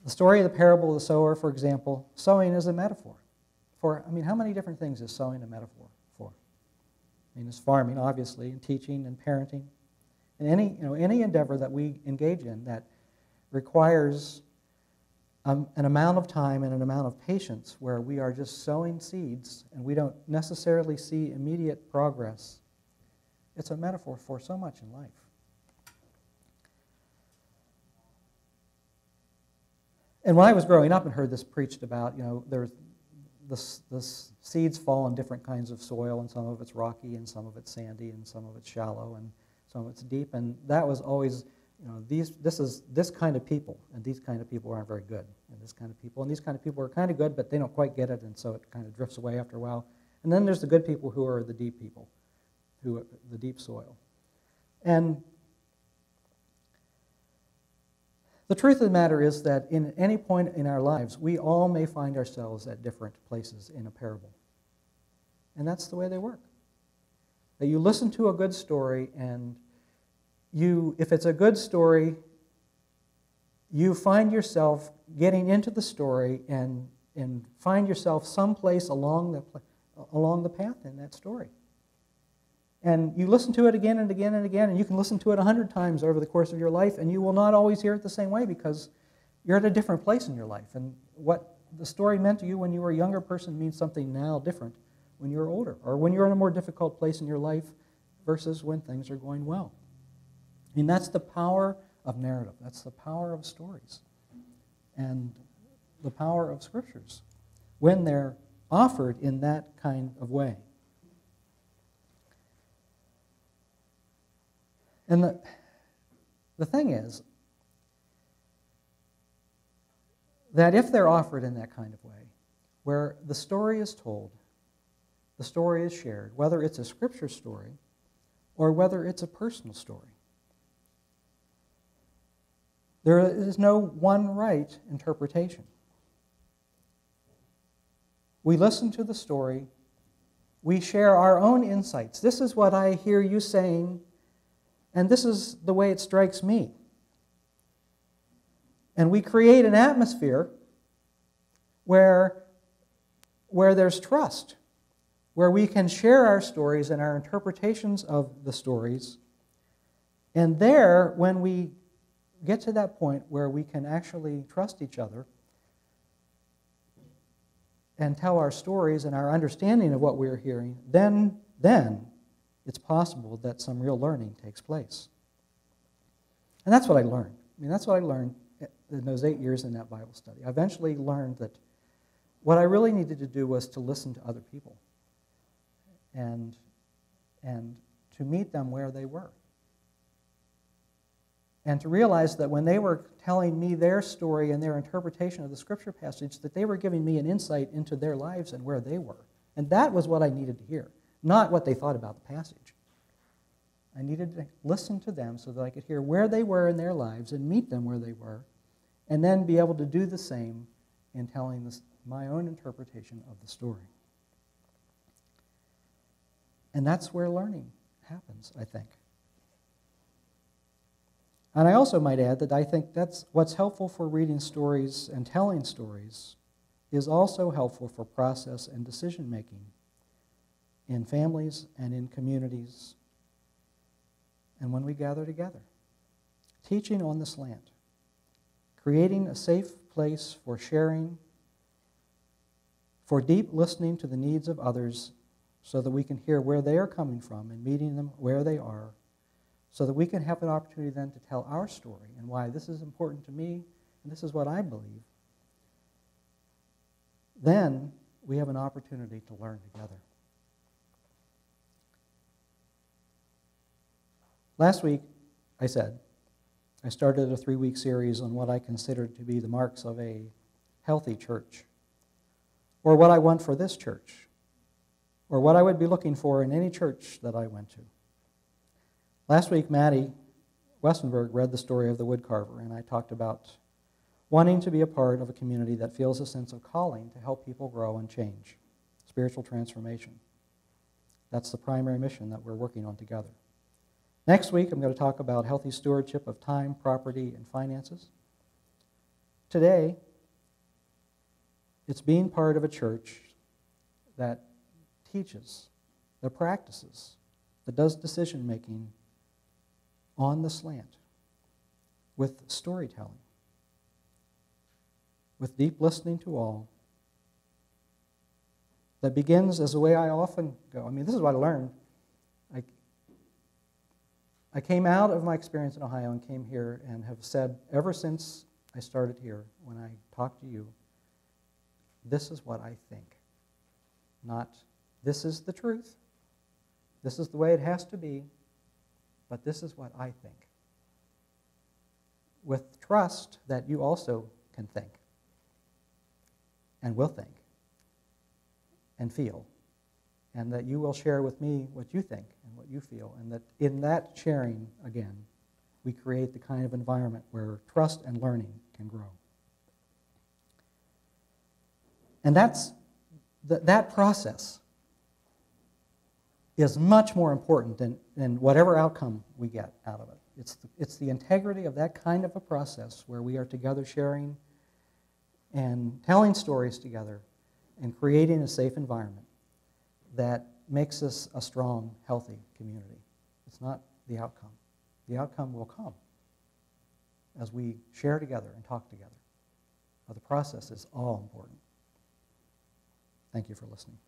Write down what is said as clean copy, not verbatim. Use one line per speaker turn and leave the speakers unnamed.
The story of the parable of the sower, for example, sowing is a metaphor for, how many different things is sowing a metaphor for? It's farming, obviously, and teaching and parenting. And any endeavor that we engage in that requires an amount of time and an amount of patience where we are just sowing seeds and we don't necessarily see immediate progress, it's a metaphor for so much in life. And when I was growing up and heard this preached about, there's the seeds fall in different kinds of soil, and some of it's rocky, and some of it's sandy, and some of it's shallow, and some of it's deep. And that was always, this kind of people, and these kind of people aren't very good, and this kind of people, and these kind of people are kind of good, but they don't quite get it, and so it kind of drifts away after a while. And then there's the good people who are the deep people, who are the deep soil. And the truth of the matter is that in any point in our lives, we all may find ourselves at different places in a parable. And that's the way they work. That you listen to a good story, and if it's a good story, you find yourself getting into the story and find yourself someplace along the path in that story. And you listen to it again and again and again, and you can listen to it 100 times over the course of your life, and you will not always hear it the same way because you're at a different place in your life. And what the story meant to you when you were a younger person means something now different when you're older, or when you're in a more difficult place in your life versus when things are going well. That's the power of narrative. That's the power of stories and the power of scriptures when they're offered in that kind of way. And the thing is that if they're offered in that kind of way, where the story is told, the story is shared, whether it's a scripture story or whether it's a personal story, there is no one right interpretation. We listen to the story, we share our own insights. This is what I hear you saying, and this is the way it strikes me. And we create an atmosphere where there's trust, where we can share our stories and our interpretations of the stories. And there, when we get to that point where we can actually trust each other and tell our stories and our understanding of what we're hearing, then it's possible that some real learning takes place. And that's what I learned. That's what I learned in those 8 years in that Bible study. I eventually learned that what I really needed to do was to listen to other people and to meet them where they were. And to realize that when they were telling me their story and their interpretation of the scripture passage, that they were giving me an insight into their lives and where they were. And that was what I needed to hear, not what they thought about the passage. I needed to listen to them so that I could hear where they were in their lives and meet them where they were, and then be able to do the same in telling my own interpretation of the story. And that's where learning happens, I think. And I also might add that I think that's what's helpful for reading stories and telling stories is also helpful for process and decision making in families and in communities and when we gather together. Teaching on this land, creating a safe place for sharing, for deep listening to the needs of others so that we can hear where they are coming from and meeting them where they are, so that we can have an opportunity then to tell our story and why this is important to me and this is what I believe. Then we have an opportunity to learn together. Last week, I said, I started a 3-week series on what I considered to be the marks of a healthy church, or what I want for this church, or what I would be looking for in any church that I went to. Last week, Maddie Westenberg read the story of the woodcarver, and I talked about wanting to be a part of a community that feels a sense of calling to help people grow and change, spiritual transformation. That's the primary mission that we're working on together. Next week, I'm going to talk about healthy stewardship of time, property, and finances. today, it's being part of a church that teaches, that practices, that does decision-making on the slant with storytelling, with deep listening to all, that begins as the way I often go. I mean, this is what I learned. I came out of my experience in Ohio and came here and have said ever since I started here, when I talk to you, this is what I think. Not, this is the truth. This is the way it has to be, but this is what I think. With trust that you also can think and will think and feel, and that you will share with me what you think and what you feel, and that in that sharing, again, we create the kind of environment where trust and learning can grow. And that process is much more important than whatever outcome we get out of it. It's the integrity of that kind of a process where we are together sharing and telling stories together and creating a safe environment that makes us a strong, healthy community. It's not the outcome. The outcome will come as we share together and talk together. But the process is all important. Thank you for listening.